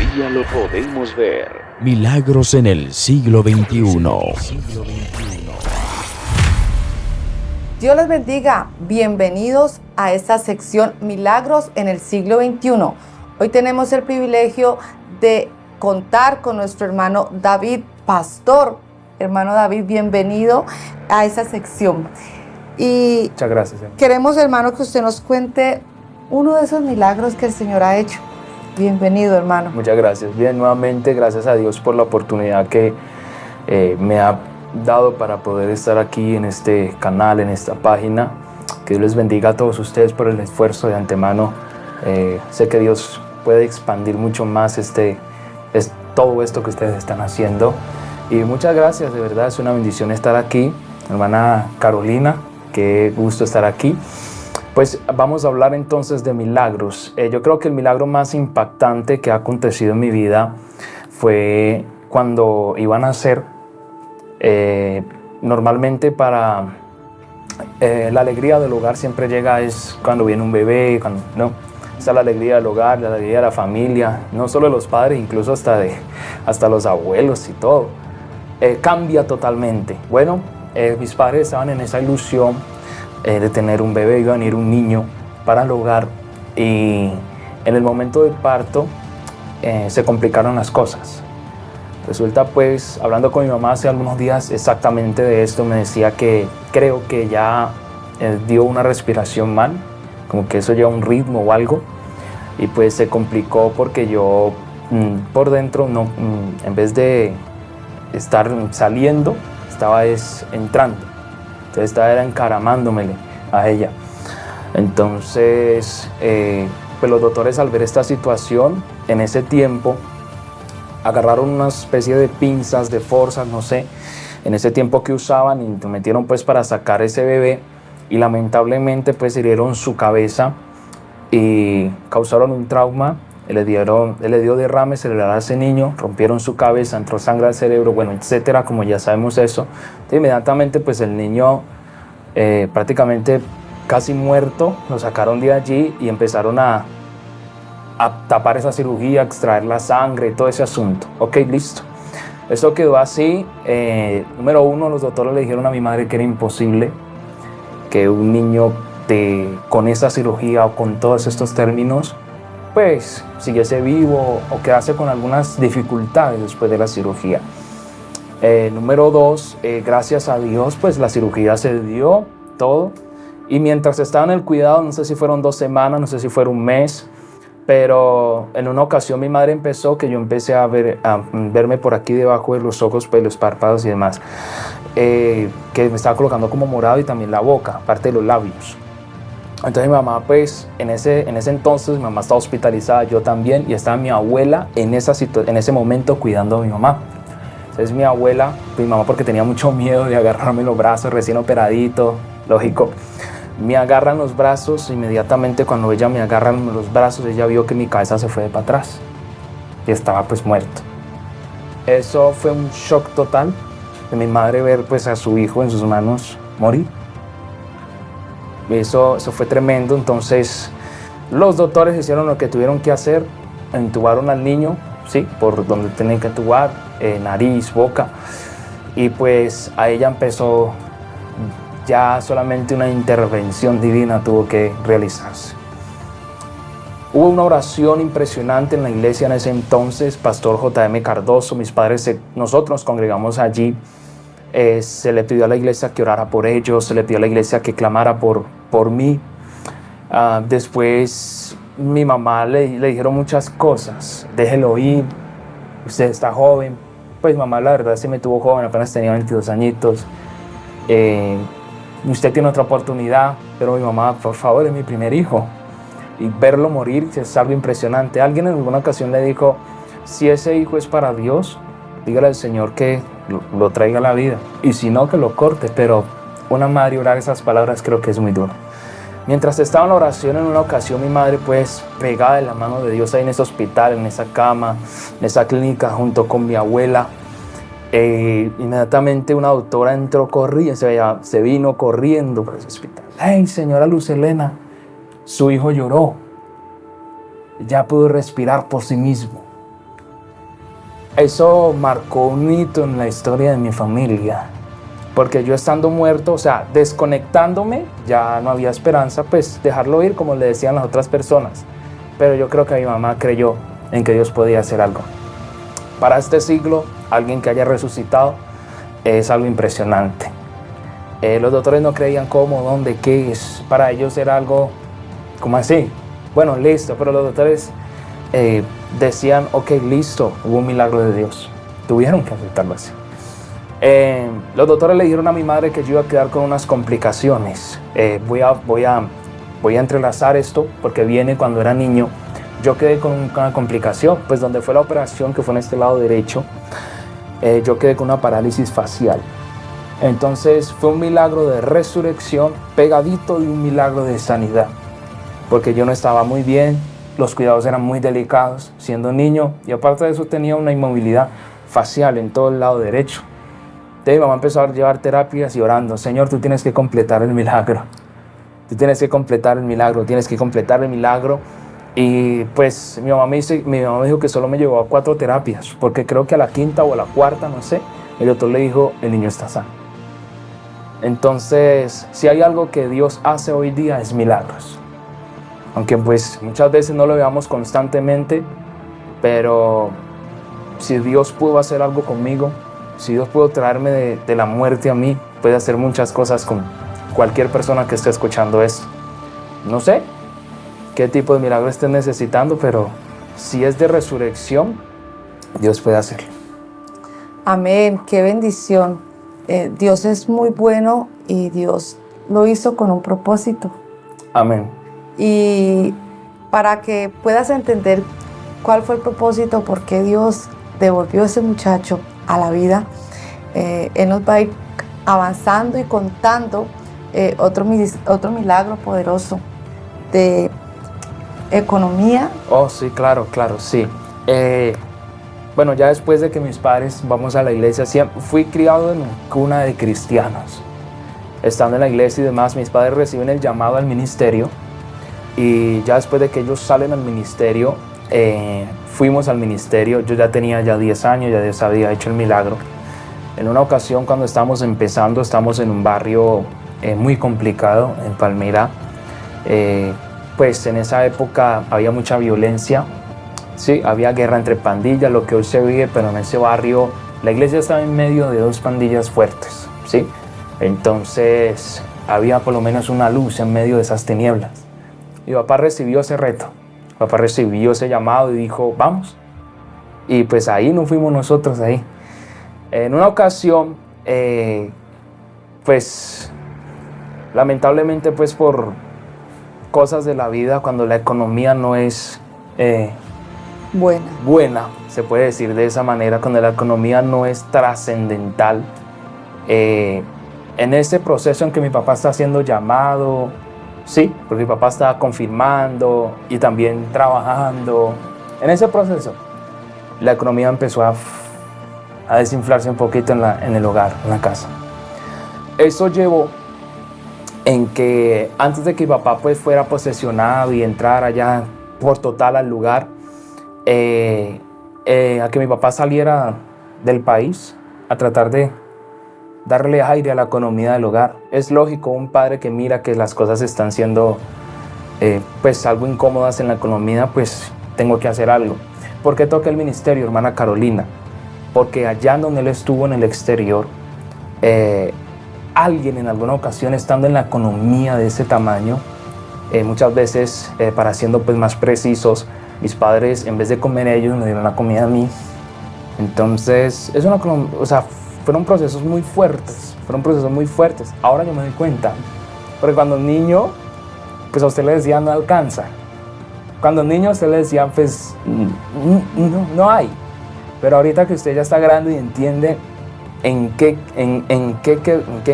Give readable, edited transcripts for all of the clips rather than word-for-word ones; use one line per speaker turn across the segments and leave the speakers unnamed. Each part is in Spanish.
día lo podemos ver.
Milagros en el siglo XXI.
Dios les bendiga. Bienvenidos a esta sección Milagros en el siglo XXI. Hoy tenemos el privilegio de contar con nuestro hermano David, pastor. Hermano David, bienvenido a esta sección. Y
muchas gracias, hermano.
Queremos, hermano, que usted nos cuente uno de esos milagros que el Señor ha hecho. Bienvenido, hermano.
Muchas gracias. Bien, nuevamente, gracias a Dios por la oportunidad que me ha dado para poder estar aquí en este canal, en esta página. Que Dios les bendiga a todos ustedes por el esfuerzo de antemano. Sé que Dios puede expandir mucho más todo esto que ustedes están haciendo. Y muchas gracias, de verdad, es una bendición estar aquí. Hermana Carolina, qué gusto estar aquí. Pues vamos a hablar entonces de milagros. Yo creo que el milagro más impactante que ha acontecido en mi vida fue cuando iba a nacer. Normalmente para la alegría del hogar siempre llega es cuando viene un bebé, ¿no? Esa es la alegría del hogar, la alegría de la familia, no solo de los padres, incluso hasta los abuelos y todo. Cambia totalmente. Bueno, mis padres estaban en esa ilusión de tener un bebé, iba a venir un niño para el hogar, y en el momento del parto se complicaron las cosas. Resulta, pues, hablando con mi mamá hace algunos días exactamente de esto, me decía que creo que ya dio una respiración mal, como que eso lleva un ritmo o algo, y pues se complicó porque yo por dentro, no, en vez de estar saliendo, estaba entrando. Entonces estaba encaramándomele a ella. Entonces, pues los doctores, al ver esta situación, en ese tiempo, agarraron una especie de pinzas, de forzas, no sé, en ese tiempo que usaban, y lo metieron pues para sacar ese bebé, y lamentablemente pues hirieron su cabeza y causaron un trauma. Le dio derrame cerebral a ese niño, rompieron su cabeza, entró sangre al cerebro, bueno, etcétera, como ya sabemos eso. Entonces, inmediatamente pues el niño prácticamente casi muerto, lo sacaron de allí y empezaron a tapar esa cirugía, extraer la sangre y todo ese asunto. Ok, listo. Eso quedó así. Número uno, los doctores le dijeron a mi madre que era imposible que un niño con esa cirugía o con todos estos términos pues siguiese vivo o quedase con algunas dificultades después de la cirugía. Número dos, gracias a Dios, pues la cirugía se dio todo, y mientras estaba en el cuidado, no sé si fueron 2 semanas, no sé si fuera un mes, pero en una ocasión mi madre que yo empecé a verme por aquí debajo de los ojos, pues los párpados y demás, que me estaba colocando como morado, y también la boca, parte de los labios. Entonces mi mamá, pues en ese entonces mi mamá estaba hospitalizada, yo también, y estaba mi abuela en ese momento cuidando a mi mamá. Entonces mi abuela, mi mamá, porque tenía mucho miedo de agarrarme los brazos, recién operadito, lógico, me agarran los brazos. Inmediatamente cuando ella me agarra los brazos, ella vio que mi cabeza se fue para atrás y estaba pues muerto. Eso fue un shock total de mi madre, ver pues a su hijo en sus manos morir. Eso fue tremendo. Entonces los doctores hicieron lo que tuvieron que hacer, entubaron al niño, sí, por donde tenían que entubar, nariz, boca, y pues a ella empezó ya solamente una intervención divina tuvo que realizarse. Hubo una oración impresionante en la iglesia en ese entonces, Pastor J.M. Cardoso, mis padres, nosotros nos congregamos allí. Se le pidió a la iglesia que orara por ellos, se le pidió a la iglesia que clamara por mí. Después mi mamá le dijeron muchas cosas: déjelo ir, usted está joven. Pues mamá, la verdad, sí me tuvo joven, apenas tenía 22 añitos. Usted tiene otra oportunidad. Pero mi mamá, por favor, es mi primer hijo, y verlo morir es algo impresionante. Alguien en alguna ocasión le dijo: si ese hijo es para Dios, dígale al Señor que lo traiga a la vida, y si no, que lo corte. Pero una madre orar esas palabras creo que es muy duro. Mientras estaba en la oración, en una ocasión mi madre, pues pegada de la mano de Dios ahí en ese hospital, en esa cama, en esa clínica, junto con mi abuela, inmediatamente una doctora entró corriendo, se vino corriendo por ese hospital. ¡Hey, señora Luz Helena! Su hijo lloró, ya pudo respirar por sí mismo. Eso marcó un hito en la historia de mi familia, porque yo estando muerto, o sea, desconectándome, ya no había esperanza, pues dejarlo ir como le decían las otras personas. Pero yo creo que mi mamá creyó en que Dios podía hacer algo. Para este siglo, alguien que haya resucitado es algo impresionante. Los doctores no creían cómo, dónde, qué es. Para ellos era algo como así. Bueno, listo, pero los doctores decían, ok, listo, hubo un milagro de Dios. Tuvieron que aceptarlo así. Los doctores le dijeron a mi madre que yo iba a quedar con unas complicaciones. Voy a entrelazar esto porque viene cuando era niño. Yo quedé con una complicación, pues donde fue la operación, que fue en este lado derecho, yo quedé con una parálisis facial. Entonces fue un milagro de resurrección pegadito de un milagro de sanidad, porque yo no estaba muy bien, los cuidados eran muy delicados siendo niño, y aparte de eso tenía una inmovilidad facial en todo el lado derecho. Entonces mi mamá empezó a llevar terapias y orando, Señor, tú tienes que completar el milagro, tú tienes que completar el milagro, tienes que completar el milagro. Y pues mi mamá me dijo que solo me llevó a 4 terapias, porque creo que a la 5ª o a la 4ª, no sé, el doctor le dijo, el niño está sano. Entonces, si hay algo que Dios hace hoy día es milagros. Aunque pues muchas veces no lo veamos constantemente, pero si Dios pudo hacer algo conmigo, si Dios pudo traerme de la muerte a mí, puede hacer muchas cosas con cualquier persona que esté escuchando esto. No sé qué tipo de milagro estés necesitando, pero si es de resurrección, Dios puede hacerlo.
Amén, qué bendición. Dios es muy bueno y Dios lo hizo con un propósito.
Amén.
Y para que puedas entender cuál fue el propósito, por qué Dios devolvió a ese muchacho a la vida, Él nos va a ir avanzando y contando otro milagro poderoso de economía.
Oh, sí, claro, sí. Bueno, ya después de que mis padres vamos a la iglesia, fui criado en una cuna de cristianos. Estando en la iglesia y demás, mis padres reciben el llamado al ministerio, y ya después de que ellos salen al ministerio, fuimos al ministerio. Yo ya tenía 10 años, ya Dios había hecho el milagro. En una ocasión, cuando estábamos empezando, estamos en un barrio muy complicado, en Palmira. Pues en esa época había mucha violencia. Sí, había guerra entre pandillas, lo que hoy se vive, pero en ese barrio la iglesia estaba en medio de 2 pandillas fuertes, ¿sí? Entonces había por lo menos una luz en medio de esas tinieblas. Mi papá recibió ese reto, mi papá recibió ese llamado y dijo, vamos. Y pues ahí nos fuimos nosotros ahí. En una ocasión, pues lamentablemente pues por cosas de la vida, cuando la economía no es buena, se puede decir de esa manera, cuando la economía no es trascendental, en ese proceso en que mi papá está siendo llamado, sí, porque mi papá estaba confirmando y también trabajando, en ese proceso la economía empezó a desinflarse un poquito en el hogar, en la casa. Eso llevó en que antes de que mi papá pues fuera posesionado y entrara ya por total al lugar, a que mi papá saliera del país a tratar de darle aire a la economía del hogar. Es lógico, un padre que mira que las cosas están siendo pues algo incómodas en la economía, pues tengo que hacer algo. ¿Por qué toca el ministerio, hermana Carolina? Porque allá donde él estuvo en el exterior, alguien en alguna ocasión, estando en la economía de ese tamaño, muchas veces, para siendo pues más precisos, mis padres, en vez de comer ellos, me dieron la comida a mí. Entonces, fueron procesos muy fuertes, Ahora yo me doy cuenta, porque cuando niño, pues a usted le decía no alcanza. Cuando niño usted le decía, pues no hay. Pero ahorita que usted ya está grande y entiende en qué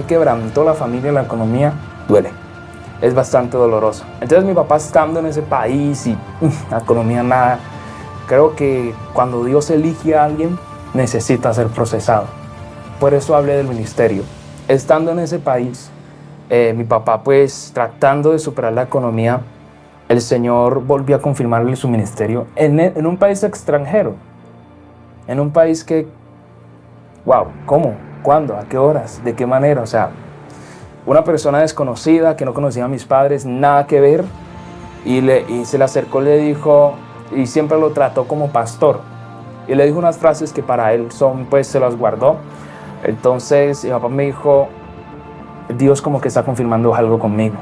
quebrantó la familia y la economía, duele. Es bastante doloroso. Entonces mi papá estando en ese país y la economía nada, creo que cuando Dios elige a alguien necesita ser procesado. Por eso hablé del ministerio. Estando en ese país, mi papá pues tratando de superar la economía, el Señor volvió a confirmarle su ministerio en un país extranjero. en un país que, wow, ¿cómo? ¿Cuándo? ¿A qué horas? ¿De qué manera? O sea, una persona desconocida que no conocía a mis padres, nada que ver, y se le acercó y le dijo, y siempre lo trató como pastor, y le dijo unas frases que para él son, pues se las guardó. Entonces mi papá me dijo, Dios como que está confirmando algo conmigo.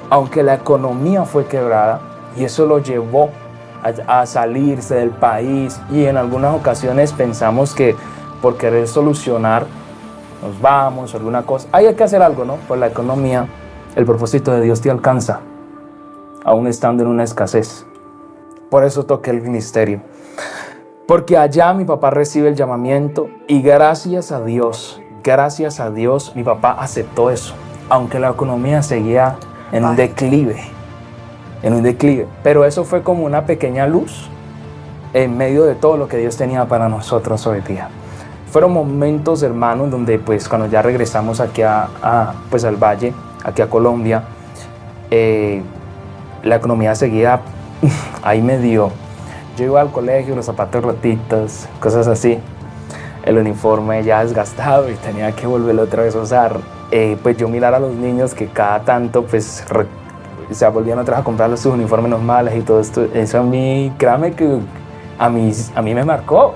Aunque la economía fue quebrada, y eso lo llevó a salirse del país, y en algunas ocasiones pensamos que por querer solucionar nos vamos, alguna cosa, hay que hacer algo, ¿no? Por la economía, el propósito de Dios te alcanza, aún estando en una escasez. Por eso toqué el ministerio, porque allá mi papá recibe el llamamiento, y gracias a Dios, mi papá aceptó eso, aunque la economía seguía en un declive, pero eso fue como una pequeña luz en medio de todo lo que Dios tenía para nosotros hoy día. Fueron momentos, hermanos, donde pues cuando ya regresamos aquí pues al Valle, aquí a Colombia, la economía seguía ahí medio. Yo iba al colegio, los zapatos rotitos, cosas así, el uniforme ya desgastado y tenía que volverlo otra vez a usar. Pues yo mirar a los niños que cada tanto pues se volvían otra vez a comprar sus uniformes normales y todo esto, eso a mí, créame que a mí me marcó.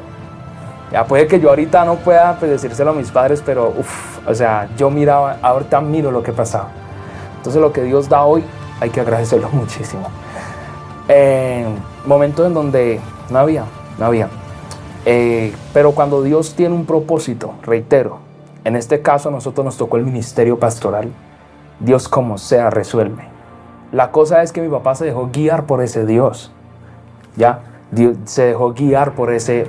Ya puede que yo ahorita no pueda pues, decírselo a mis padres, pero o sea, yo miraba, ahorita miro lo que pasaba. Entonces lo que Dios da hoy hay que agradecerlo muchísimo. Momentos en donde no había. Pero cuando Dios tiene un propósito, reitero, en este caso a nosotros nos tocó el ministerio pastoral, Dios como sea resuelve. La cosa es que mi papá se dejó guiar por ese Dios, ¿ya? Dios se dejó guiar por ese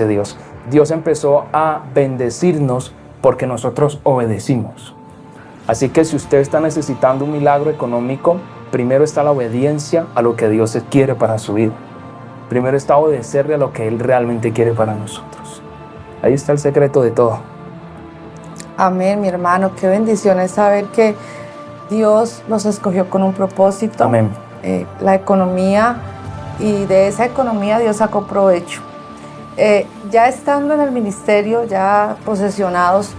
Dios. Dios empezó a bendecirnos porque nosotros obedecimos. Así que si usted está necesitando un milagro económico, primero está la obediencia a lo que Dios quiere para su vida. Primero está obedecerle a lo que Él realmente quiere para nosotros. Ahí está el secreto de todo.
Amén, mi hermano. Qué bendición es saber que Dios nos escogió con un propósito.
Amén.
La economía, y de esa economía Dios sacó provecho. Ya estando en el ministerio, ya posesionados,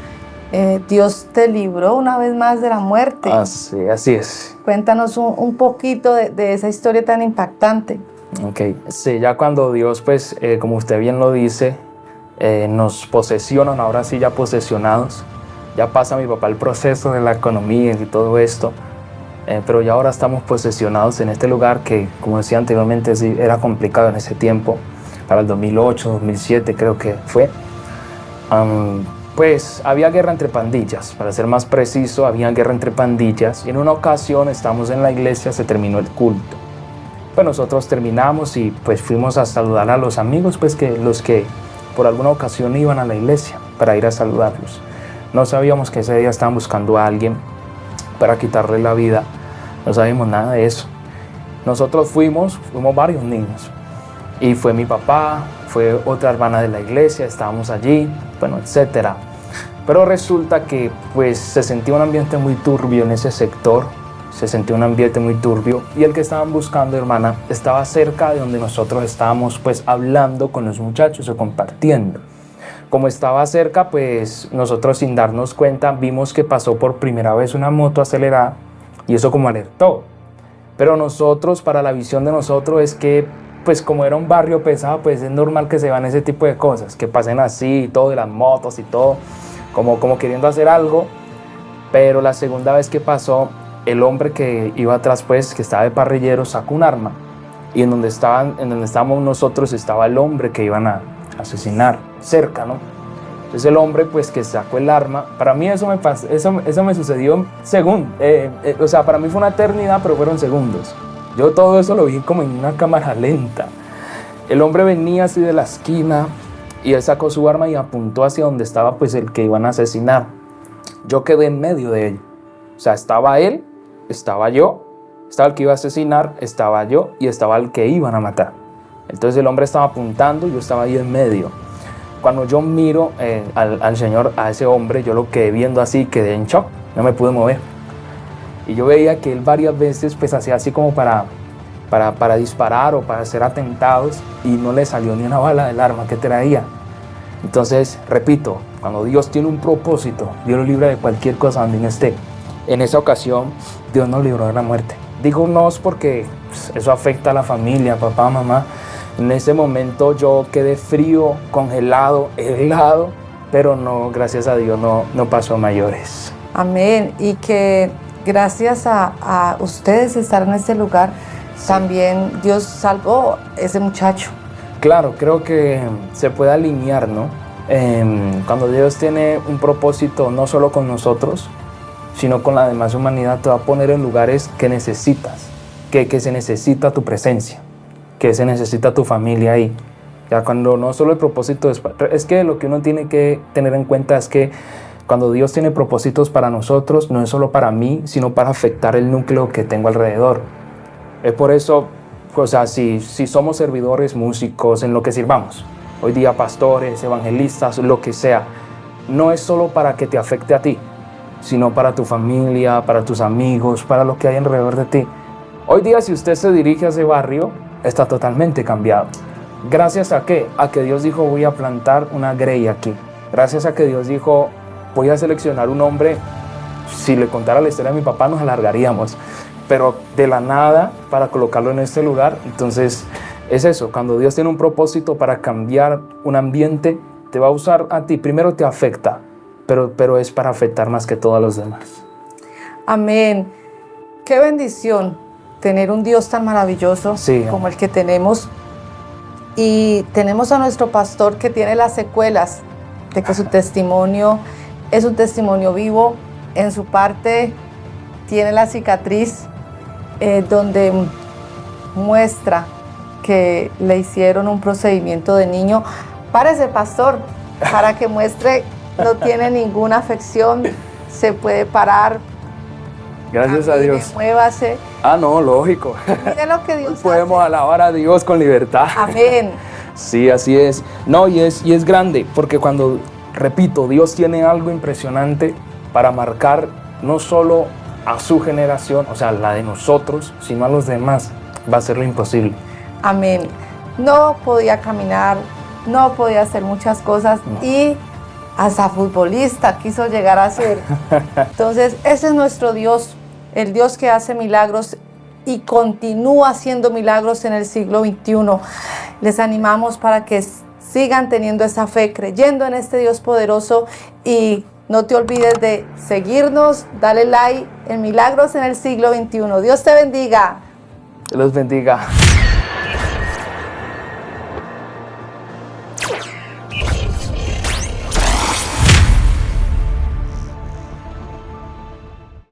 Dios te libró una vez más de la muerte.
Así es.
Cuéntanos un poquito de esa historia tan impactante.
Ok, sí, ya cuando Dios, pues, como usted bien lo dice, nos posesionan, ahora sí ya posesionados, ya pasa mi papá el proceso de la economía y todo esto, pero ya ahora estamos posesionados en este lugar que, como decía anteriormente, sí, era complicado en ese tiempo, para el 2008, 2007 creo que fue. Pues había guerra entre pandillas, para ser más preciso, había guerra entre pandillas, y en una ocasión estamos en la iglesia, se terminó el culto. Pues nosotros terminamos y pues fuimos a saludar a los amigos, pues los que por alguna ocasión iban a la iglesia para ir a saludarlos. No sabíamos que ese día estaban buscando a alguien para quitarle la vida, no sabíamos nada de eso. Nosotros fuimos varios niños, y fue mi papá, fue otra hermana de la iglesia, estábamos allí, bueno, etcétera. Pero resulta que pues se sentía un ambiente muy turbio en ese sector, y el que estaban buscando, hermana, estaba cerca de donde nosotros estábamos pues hablando con los muchachos o compartiendo. Como estaba cerca, pues nosotros sin darnos cuenta vimos que pasó por primera vez una moto acelerada, y eso como alertó. Pero nosotros, para la visión de nosotros es que pues como era un barrio pesado, pues es normal que se vean ese tipo de cosas, que pasen así y todo, de las motos y todo, como queriendo hacer algo. Pero la segunda vez que pasó, el hombre que iba atrás, pues, que estaba de parrillero, sacó un arma, y en donde estábamos nosotros estaba el hombre que iban a asesinar, cerca, ¿no? Entonces el hombre, pues, que sacó el arma, para mí eso me sucedió o sea, para mí fue una eternidad, pero fueron segundos. Yo todo eso lo vi como en una cámara lenta. El hombre venía así de la esquina, y él sacó su arma y apuntó hacia donde estaba, pues, el que iban a asesinar. Yo quedé en medio de ellos. O sea, estaba él, estaba yo, estaba el que iba a asesinar, estaba yo y estaba el que iban a matar. Entonces el hombre estaba apuntando y yo estaba ahí en medio. Cuando yo miro al Señor, a ese hombre, yo lo quedé viendo así, quedé en shock, no me pude mover. Y yo veía que él varias veces pues hacía así como para disparar o para hacer atentados, y no le salió ni una bala del arma que traía. Entonces, repito, cuando Dios tiene un propósito, Dios lo libra de cualquier cosa donde esté. En esa ocasión, Dios nos libró de la muerte. Digo nos porque eso afecta a la familia, papá, mamá. En ese momento yo quedé frío, congelado, helado, pero no, gracias a Dios, no pasó a mayores.
Amén. Y que gracias a ustedes estar en este lugar, sí, también Dios salvó a ese muchacho.
Claro, creo que se puede alinear, ¿no? Cuando Dios tiene un propósito no solo con nosotros, sino con la demás humanidad, te va a poner en lugares que necesitas, que se necesita tu presencia, que se necesita tu familia ahí. Ya cuando no solo el propósito es que lo que uno tiene que tener en cuenta es que cuando Dios tiene propósitos para nosotros, no es solo para mí, sino para afectar el núcleo que tengo alrededor. Es por eso, o sea, si somos servidores, músicos, en lo que sirvamos, hoy día pastores, evangelistas, lo que sea, no es solo para que te afecte a ti, sino para tu familia, para tus amigos, para lo que hay alrededor de ti. Hoy día, si usted se dirige a ese barrio, está totalmente cambiado. ¿Gracias a qué? A que Dios dijo, voy a plantar una grey aquí. Gracias a que Dios dijo, voy a seleccionar un hombre. Si le contara la historia de mi papá, nos alargaríamos. Pero de la nada, para colocarlo en este lugar. Entonces, es eso. Cuando Dios tiene un propósito para cambiar un ambiente, te va a usar a ti. Primero te afecta, pero es para afectar más que todo a los demás.
Amén. Qué bendición tener un Dios tan maravilloso, sí, como el que tenemos. Y tenemos a nuestro pastor que tiene las secuelas de que su testimonio es un testimonio vivo. En su parte tiene la cicatriz donde muestra que le hicieron un procedimiento de niño. Párese, pastor, para que muestre, no tiene ninguna afección, se puede parar.
Gracias a Dios.
Muévase.
Ah, no, lógico.
Mire lo que Dios
Podemos
hace.
alabar a Dios con libertad.
Amén.
Sí, así es. No, y es grande, porque cuando, repito, Dios tiene algo impresionante para marcar no solo a su generación, o sea, la de nosotros, sino a los demás, va a ser lo imposible.
Amén. No podía caminar, no podía hacer muchas cosas, no. Y hasta futbolista quiso llegar a ser. Entonces, ese es nuestro Dios, el Dios que hace milagros y continúa haciendo milagros en el siglo XXI. Les animamos para que sigan teniendo esa fe, creyendo en este Dios poderoso, y no te olvides de seguirnos, dale like en Milagros en el siglo XXI. Dios te bendiga.
Dios los bendiga.